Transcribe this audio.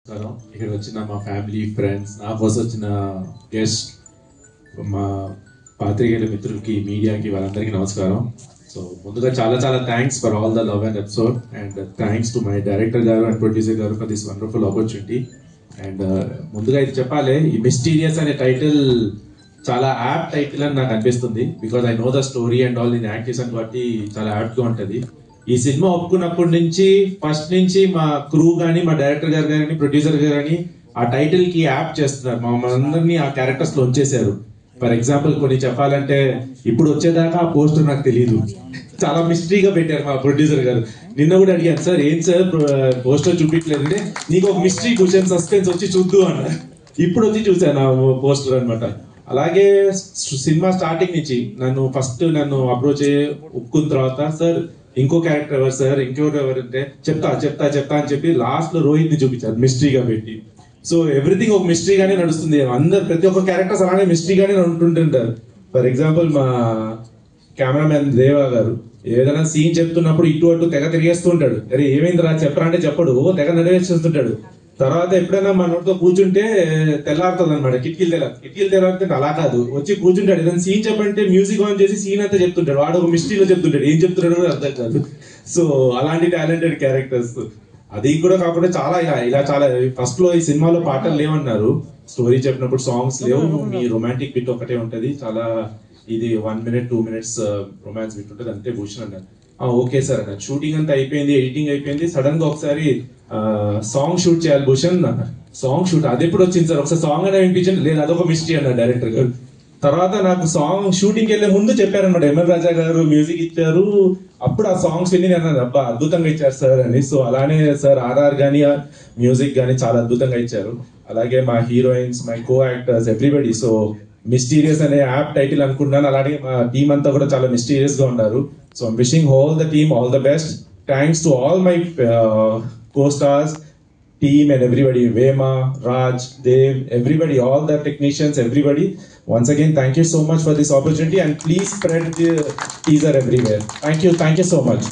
ఇక్కడ వచ్చిన మా ఫ్యామిలీ ఫ్రెండ్స్ నా కోసం వచ్చిన గెస్ట్ మా పాత్రికేయుల మిత్రులకి మీడియాకి వాళ్ళందరికీ నమస్కారం. సో ముందుగా చాలా చాలా thanks for all the love and episode and thanks to my director గారు అండ్ ప్రొడ్యూసర్ గారు for this wonderful opportunity. And ముందుగా ఇది చెప్పాలి, ఈ మిస్టీరియస్ అనే టైటిల్ చాలా యాప్ట్ టైటిల్ అని నాకు అనిపిస్తుంది. Because I know the story and all, నేను యాక్ట్ చేసాను కాబట్టి చాలా యాప్ట్ గా ఉంటుంది. ఈ సినిమా ఒప్పుకున్నప్పటి నుంచి ఫస్ట్ నుంచి మా క్రూ కానీ మా డైరెక్టర్ గారు కానీ ప్రొడ్యూసర్ గారు కానీ ఆ టైటిల్ కి యాప్ చేస్తున్నారు, మనందరినీ ఆ క్యారెక్టర్స్ లో ఉంచేశారు. ఫర్ ఎగ్జాంపుల్ కొన్ని చెప్పాలంటే ఇప్పుడు వచ్చేదాకా ఆ పోస్టర్ నాకు తెలియదు, చాలా మిస్టరీగా పెట్టారు మా ప్రొడ్యూసర్ గారు. నిన్న కూడా అడిగాను, సార్ ఏం సార్ పోస్టర్ చూపించలేదంటే నీకు ఒక మిస్టరీ క్వశ్చన్ సస్పెన్స్ వచ్చి చూద్దు అన్న. ఇప్పుడు వచ్చి చూసాను ఆ పోస్టర్ అనమాట. అలాగే సినిమా స్టార్టింగ్ నుంచి నన్ను అప్రోచ్ ఒప్పుకున్న తర్వాత, సార్ ఇంకో క్యారెక్టర్ ఎవరు సార్, ఇంకోటి ఎవరు అంటే చెప్తా అని చెప్పి లాస్ట్ లో రోహిత్ ని చూపించారు మిస్టరీగా పెట్టి. సో ఎవ్రీథింగ్ ఒక మిస్టరీగానే నడుస్తుంది, అందరు ప్రతి ఒక్క క్యారెక్టర్స్ అలానే మిస్టరీగానే ఉంటుంటారు. ఫర్ ఎగ్జాంపుల్ మా కెమెరామెన్ దేవా గారు ఏదైనా సీన్ చెప్తున్నప్పుడు ఇటు అటు తెగ తిరిగేస్తుంటాడు. అరే ఏమైందిరా చెప్పరా అంటే చెప్పడు, తెగ నడివేస్తుంటాడు. తర్వాత ఎప్పుడైనా మనతో కూర్చుంటే తెల్లారుతుంది అనమాట, కిటికీలు తెల్లారుతుంటే అలా కాదు, వచ్చి కూర్చుంటాడు. ఏదైనా సీన్ చెప్పంటే మ్యూజిక్ ఆన్ చేసి సీన్ అంతా చెప్తుంటాడు. వాడు ఒక మిస్టరీలో చెప్తుంటాడు, ఏం చెప్తున్నాడు కూడా అర్థం కాదు. సో అలాంటి టాలెంటెడ్ క్యారెక్టర్స్. అది కూడా కాకుండా చాలా ఇలా చాలా ఫస్ట్ లో ఈ సినిమాలో పాటలు లేవన్నారు, స్టోరీ చెప్పినప్పుడు సాంగ్స్ లేవు, మీ రొమాంటిక్ బిట్ ఒకటే ఉంటది. చాలా ఇది 1 minute 2 minutes రొమాన్స్ బిట్ ఉంటుంది అంతే భూషణ్ అన్నారు. ఓకే సార్ అన్నారు. షూటింగ్ అంతా అయిపోయింది, ఎడిటింగ్ అయిపోయింది. సడన్ గా ఒకసారి సాంగ్ షూట్ చేయాలి భూషణ్ అన్నారు. సాంగ్ షూట్ అది ఎప్పుడు వచ్చింది సార్, ఒకసారి సాంగ్ అయినా వినిపించండి. లేదు అదొక మిస్టరీ అన్నారు డైరెక్టర్ గారు. తర్వాత నాకు సాంగ్ షూటింగ్ వెళ్లే ముందు చెప్పారనమాట, ఎంఎల్ రాజా గారు మ్యూజిక్ ఇచ్చారు. అప్పుడు ఆ సాంగ్స్ విని నేను అన్నది, అబ్బా అద్భుతంగా ఇచ్చారు సార్ అని. సో అలానే సార్ ఆర్ఆర్ గానీ మ్యూజిక్ గానీ చాలా అద్భుతంగా ఇచ్చారు. అలాగే మా heroines, my co actors, everybody. So mysterious అనే యాప్ టైటిల్ అనుకున్నాను. అలాగే మా టీమ్ అంతా కూడా చాలా మిస్టీరియస్ గా ఉన్నారు. So I'm wishing all the team all the best. Thanks to all my co-stars, team and everybody, Vema, Raj, Dev, everybody, all the technicians, everybody. Once again, thank you so much for this opportunity and please spread the teaser everywhere. Thank you so much.